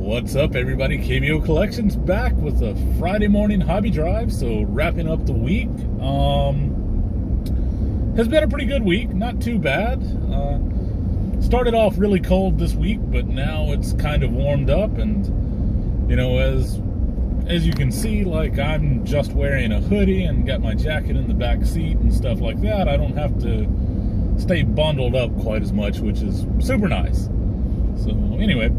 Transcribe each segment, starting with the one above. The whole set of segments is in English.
What's up, everybody? KBO Collections back with a Friday morning hobby drive. So wrapping up the week. Has been a pretty good week, not too bad. Started off really cold this week, but now it's kind of warmed up, and as you can see, like, I'm just wearing a hoodie and got my jacket in the back seat and stuff like that. I don't have to stay bundled up quite as much, which is super nice. So anyway,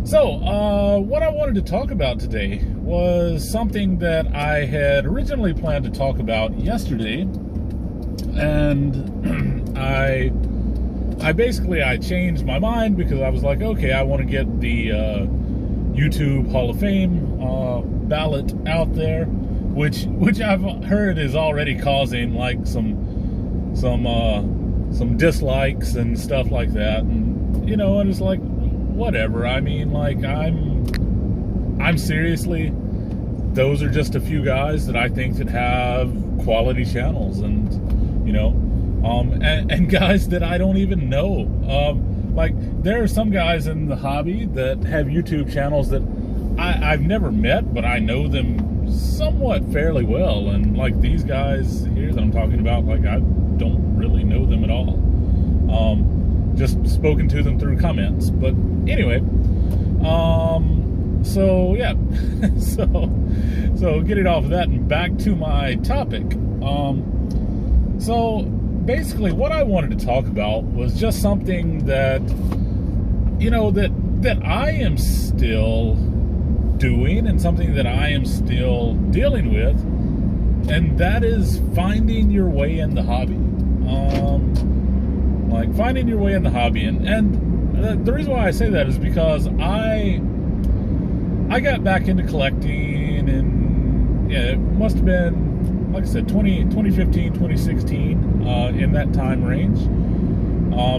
what I wanted to talk about today was something that I had originally planned to talk about yesterday, and I changed my mind because I was like, okay, I want to get the YouTube Hall of Fame ballot out there, which I've heard is already causing like some dislikes and stuff like that, and and it's like, whatever. I mean, like, I'm seriously, those are just a few guys that I think that have quality channels, and and guys that I don't even know. Like, there are some guys in the hobby that have YouTube channels that I've never met, but I know them somewhat fairly well, and like these guys here that I'm talking about, like, I don't really know them at all. Just spoken to them through comments. But anyway, so yeah, so getting off of that and back to my topic. So basically what I wanted to talk about was just something that, that I am still doing and something that I am still dealing with, and that is finding your way in the hobby. Like, finding your way in the hobby, and the reason why I say that is because I got back into collecting, and yeah, it must have been, like I said, 2015, 2016, in that time range,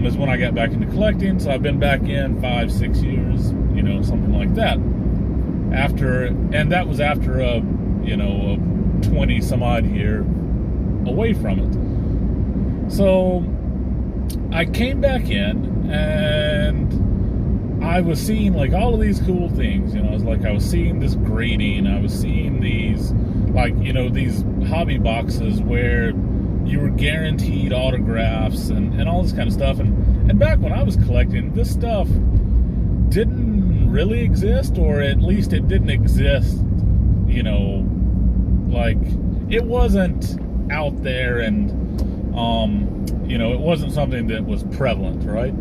is when I got back into collecting. So I've been back in 5-6 years, something like that. And that was after a 20 some odd year away from it. So I came back in, and I was seeing like all of these cool things. I was seeing this grading. I was seeing these, like, these hobby boxes where you were guaranteed autographs and all this kind of stuff. And back when I was collecting, this stuff didn't really exist, or at least it didn't exist, like, it wasn't out there, and it wasn't something that was prevalent, right?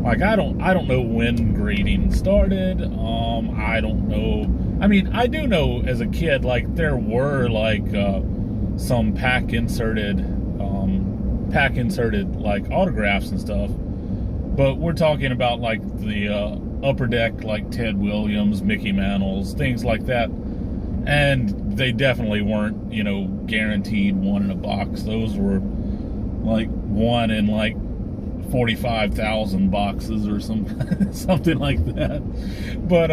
Like, I don't know when grading started. I don't know. I mean, I do know as a kid, like, there were like some pack inserted like autographs and stuff, but we're talking about like the Upper Deck, like Ted Williams, Mickey Mantles, things like that. And they definitely weren't, guaranteed one in a box. Those were like one in like 45,000 boxes or something like that. But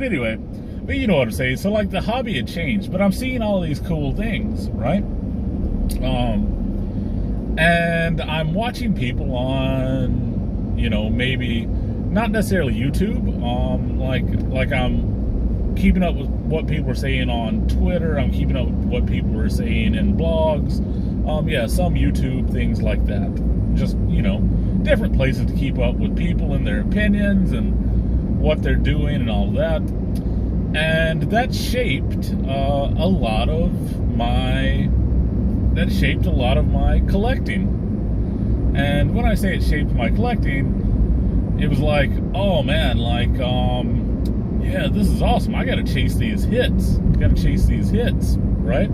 anyway, but you know what I'm saying. So, like, the hobby had changed, but I'm seeing all these cool things, right? And I'm watching people on, maybe not necessarily YouTube. Like I'm keeping up with what people are saying on Twitter. I'm keeping up with what people are saying in blogs. Yeah, some YouTube, things like that. Just, different places to keep up with people and their opinions and what they're doing and all of that. And that shaped a lot of my collecting. And when I say it shaped my collecting, it was like, oh man, like, yeah, this is awesome. I gotta chase these hits. Right?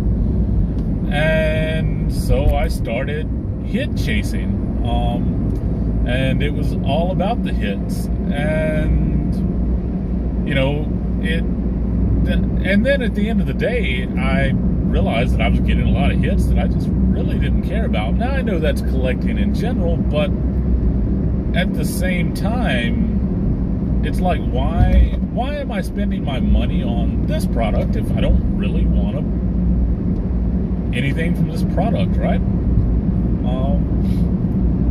And so I started hit chasing. And it was all about the hits. And, and then at the end of the day, I realized that I was getting a lot of hits that I just really didn't care about. Now, I know that's collecting in general, but at the same time, it's like, why am I spending my money on this product if I don't really want anything from this product, right?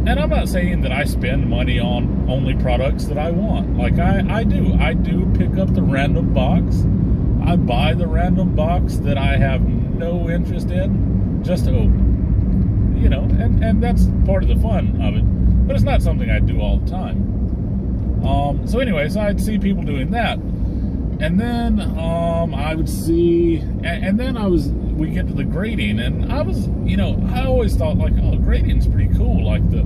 And I'm not saying that I spend money on only products that I want. Like I do pick up the random box. I buy the random box that I have no interest in just to open. You know, and that's part of the fun of it. But it's not something I do all the time. So anyway, so I'd see people doing that. And then I would see, and then we get to the grading, and I always thought, like, oh, grading's pretty cool. Like, the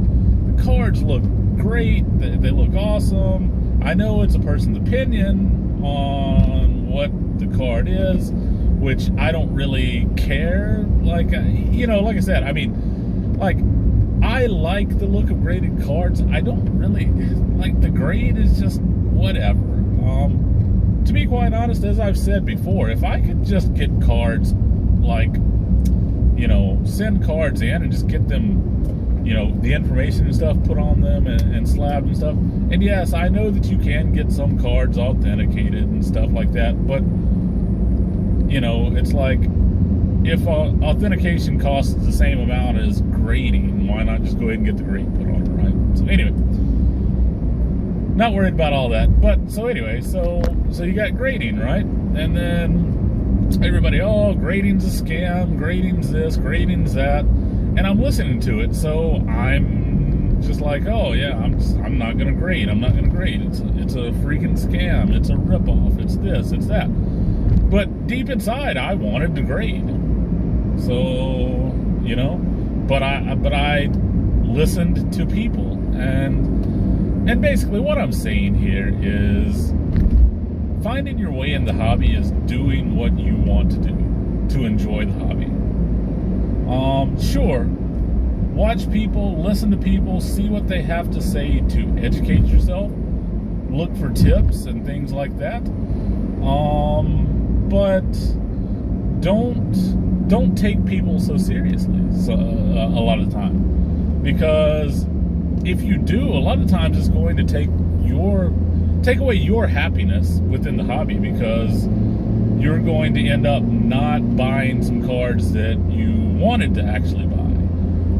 cards look great, they look awesome. I know it's a person's opinion on what the card is, which I don't really care. Like, like I said, I mean, like, I like the look of graded cards. I don't really, like, the grade is just whatever. To be quite honest, as I've said before, if I could just get cards, like, send cards in and just get them, the information and stuff put on them and slabbed and stuff. And yes, I know that you can get some cards authenticated and stuff like that, but, it's like, if authentication costs the same amount as grading, why not just go ahead and get the grade put on it, right? So anyway, not worried about all that. But so anyway, so you got grading, right? And then everybody, oh, grading's a scam, grading's this, grading's that. And I'm listening to it, so I'm just like, oh yeah, I'm not gonna grade. I'm not gonna grade. It's a freaking scam. It's a ripoff. It's this. It's that. But deep inside, I wanted to grade. So, but I listened to people, and basically what I'm saying here is finding your way in the hobby is doing what you want to do to enjoy the hobby. Sure, watch people, listen to people, see what they have to say to educate yourself, look for tips and things like that. But don't take people so seriously a lot of the time, because if you do, a lot of times it's going to take away your happiness within the hobby, because you're going to end up not buying some cards that you wanted to actually buy,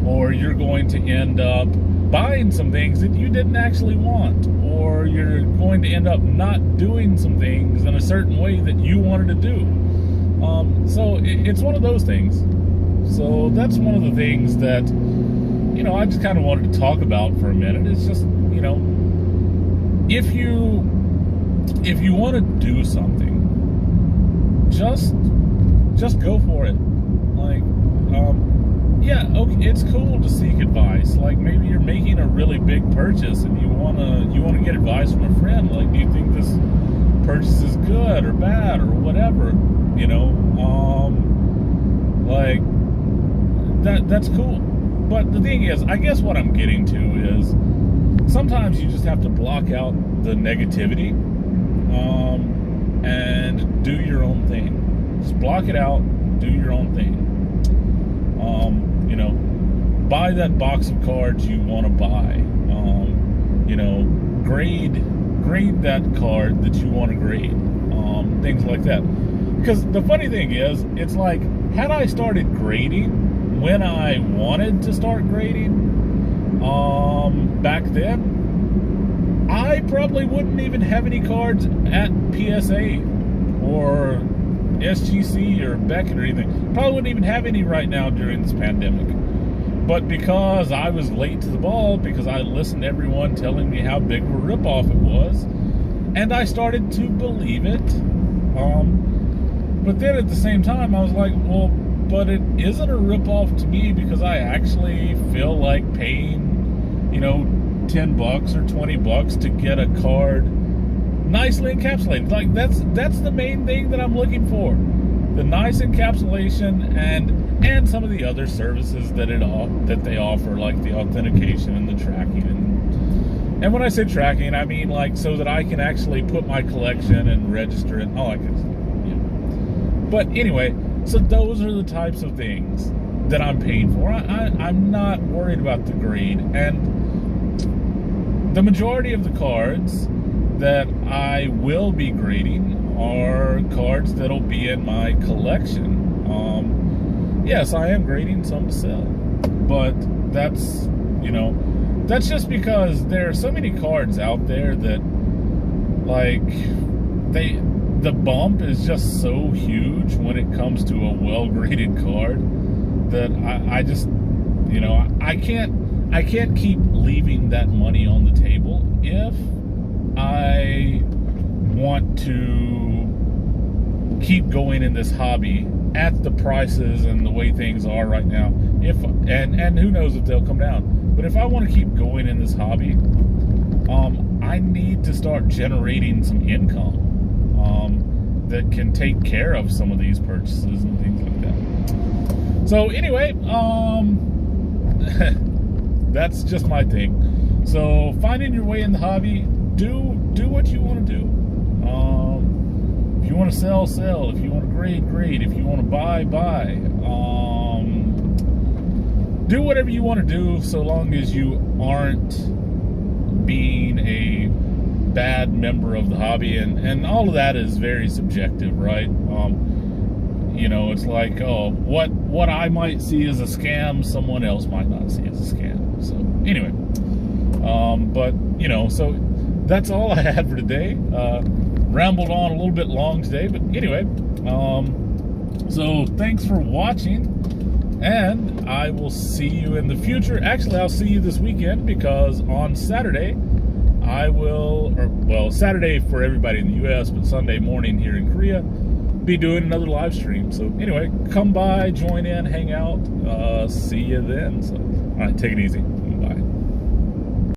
or you're going to end up buying some things that you didn't actually want, or you're going to end up not doing some things in a certain way that you wanted to do. So it's one of those things. So that's one of the things that, I just kind of wanted to talk about for a minute. It's just, if you want to do something, just go for it. Like, yeah, okay, it's cool to seek advice. Like, maybe you're making a really big purchase and you wanna get advice from a friend. Like, do you think this purchase is good or bad or whatever? Like, that's cool. But the thing is, I guess what I'm getting to is sometimes you just have to block out the negativity, and do your own thing. Just block it out, do your own thing. Buy that box of cards you want to buy. Grade that card that you want to grade. Things like that. Because the funny thing is, it's like, had I started grading when I wanted to start grading, back then, I probably wouldn't even have any cards at PSA or SGC or Beckett or anything. Probably wouldn't even have any right now during this pandemic. But because I was late to the ball, because I listened to everyone telling me how big of a ripoff it was, and I started to believe it. But then at the same time, I was like, well, but it isn't a ripoff to me, because I actually feel like paying, $10 or $20 to get a card nicely encapsulated. Like, that's the main thing that I'm looking for. The nice encapsulation and some of the other services that they offer, like the authentication and the tracking. And when I say tracking, I mean, like, so that I can actually put my collection and register it and all that good stuff. Yeah. But anyway, so those are the types of things that I'm paying for. I'm not worried about the grade. And the majority of the cards that I will be grading are cards that'll be in my collection. Yes, I am grading some to sell, but that's, that's just because there are so many cards out there that, like, the bump is just so huge when it comes to a well-graded card that I just, you know, I can't keep leaving that money on the table if I want to keep going in this hobby at the prices and the way things are right now. And who knows if they'll come down. But if I want to keep going in this hobby, I need to start generating some income that can take care of some of these purchases and things like that. So anyway, that's just my thing. So finding your way in the hobby, do what you want to do. If you want to sell, sell. If you want to grade, grade. If you want to buy, buy. Do whatever you want to do, so long as you aren't being a bad member of the hobby. And all of that is very subjective, right? You know, it's like, oh, what I might see as a scam, someone else might not see as a scam. So anyway, but you know, so that's all I had for today. Rambled on a little bit long today, but anyway, so thanks for watching, and I will see you in the future. Actually, I'll see you this weekend, because on Saturday I will, well, Saturday for everybody in the US, but Sunday morning here in Korea, be doing another live stream. So anyway, come by, join in, hang out, see you then. So all right, take it easy.